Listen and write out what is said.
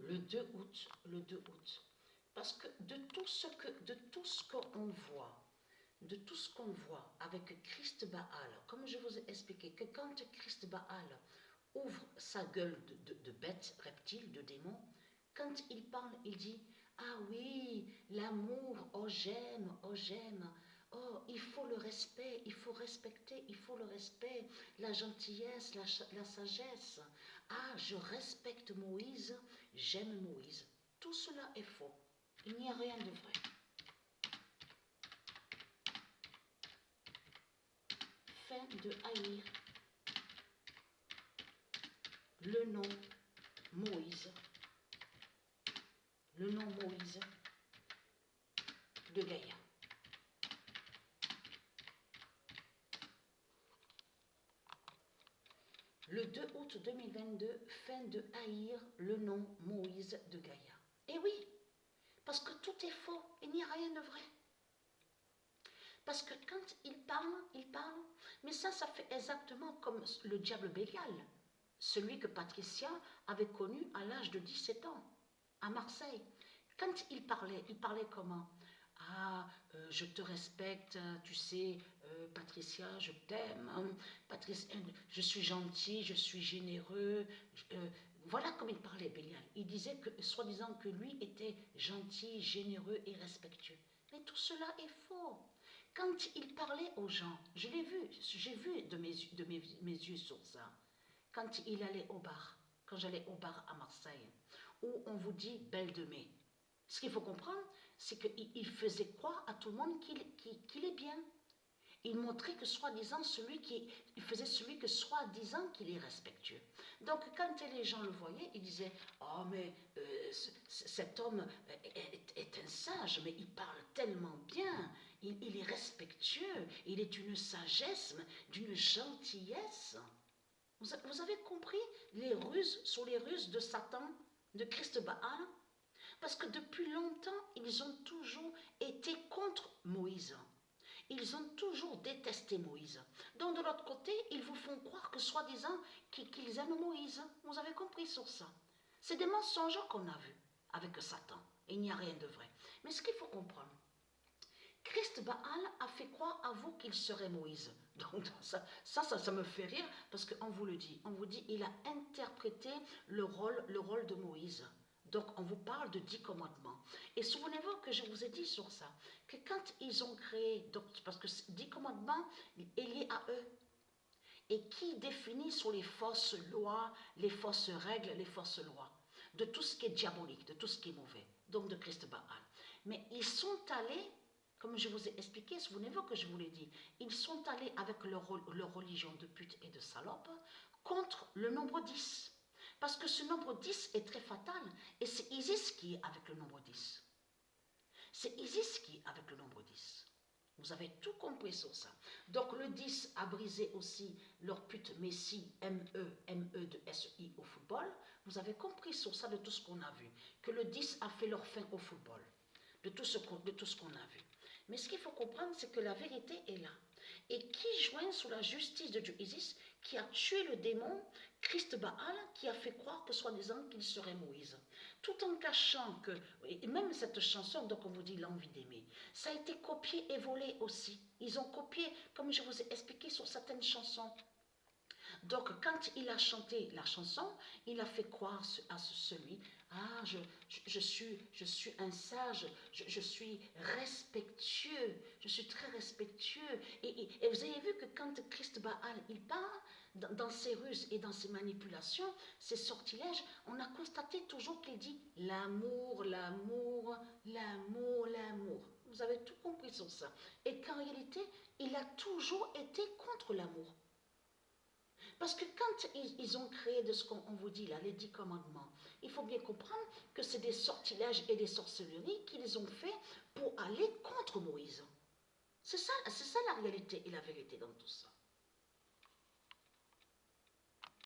le 2 août, le 2 août. Parce que de tout ce qu'on voit, de tout ce qu'on voit avec Christ Baal, comme je vous ai expliqué, que quand Christ Baal ouvre sa gueule de bête, reptile, de démon, quand il parle, il dit « Ah oui, l'amour, oh j'aime, oh il faut le respect, il faut respecter, il faut le respect, la gentillesse, la sagesse. Ah, je respecte Moïse, j'aime Moïse. » Tout cela est faux. Il n'y a rien de vrai. Fin de haïr le nom Moïse. Le nom Moïse de Gaïa. Le 2 août 2022, fin de haïr le nom Moïse de Gaïa. Et oui, parce que tout est faux, il n'y a rien de vrai. Parce que quand il parle, mais ça fait exactement comme le diable Bélial, celui que Patricia avait connu à l'âge de 17 ans, à Marseille. Quand il parlait comment? Ah, je te respecte, tu sais, Patricia, je t'aime, hein, Patricia, je suis gentil, je suis généreux. Voilà comme il parlait, Bélial. Il disait que, soi-disant que lui était gentil, généreux et respectueux. Mais tout cela est faux. Quand il parlait aux gens, je l'ai vu, j'ai vu de mes yeux sur ça. Quand il allait au bar, quand j'allais au bar à Marseille, où on vous dit belle de mai. Ce qu'il faut comprendre, c'est qu'il faisait croire à tout le monde qu'il est bien. Il montrait que soi-disant il faisait celui que soi-disant qu'il est respectueux. Donc quand les gens le voyaient, ils disaient « Oh mais cet homme est un sage, mais il parle tellement bien, il est respectueux, il est d'une sagesse, d'une gentillesse. » Vous avez compris les ruses sur les ruses de Satan, de Christ Baal? Parce que depuis longtemps, ils ont toujours été contre Moïse. Ils ont toujours détesté Moïse. Donc de l'autre côté, ils vous font croire que soi-disant qu'ils aiment Moïse. Vous avez compris sur ça. C'est des mensonges qu'on a vus avec Satan. Il n'y a rien de vrai. Mais ce qu'il faut comprendre, Christ Baal a fait croire à vous qu'il serait Moïse. Donc ça me fait rire parce qu'on vous le dit. On vous dit il a interprété le rôle de Moïse. Donc on vous parle de 10 commandements. Et souvenez-vous que je vous ai dit sur ça, que quand ils ont créé, donc, parce que 10 commandements est lié à eux, et qui définit sur les fausses lois, les fausses règles, les fausses lois, de tout ce qui est diabolique, de tout ce qui est mauvais, donc de Christ Baal. Mais ils sont allés, comme je vous ai expliqué, souvenez-vous que je vous l'ai dit, ils sont allés avec leur religion de pute et de salope contre le nombre 10. Parce que ce nombre 10 est très fatal. Et c'est Isis qui est avec le nombre 10. C'est Isis qui est avec le nombre 10. Vous avez tout compris sur ça. Donc le 10 a brisé aussi leur pute Messi, M-E de S-I au football. Vous avez compris sur ça de tout ce qu'on a vu. Que le 10 a fait leur fin au football. De tout ce qu'on a vu. Mais ce qu'il faut comprendre, c'est que la vérité est là. Et qui joint sous la justice de Dieu Isis, qui a tué le démon, Christ Baal, qui a fait croire que soi-disant qu'il serait Moïse. Tout en cachant que, et même cette chanson, donc on vous dit l'envie d'aimer, ça a été copié et volé aussi. Ils ont copié, comme je vous ai expliqué sur certaines chansons. Donc quand il a chanté la chanson, il a fait croire à celui, ah je suis un sage, je suis respectueux, je suis très respectueux. Et vous avez vu que quand Christ Baal il parle, dans ses ruses et dans ses manipulations, ses sortilèges, on a constaté toujours qu'il dit l'amour, l'amour, l'amour, l'amour. Vous avez tout compris sur ça. Et qu'en réalité, il a toujours été contre l'amour. Parce que quand ils ont créé de ce qu'on vous dit là, les 10 commandements, il faut bien comprendre que c'est des sortilèges et des sorcelleries qu'ils ont fait pour aller contre Moïse. C'est ça la réalité et la vérité dans tout ça.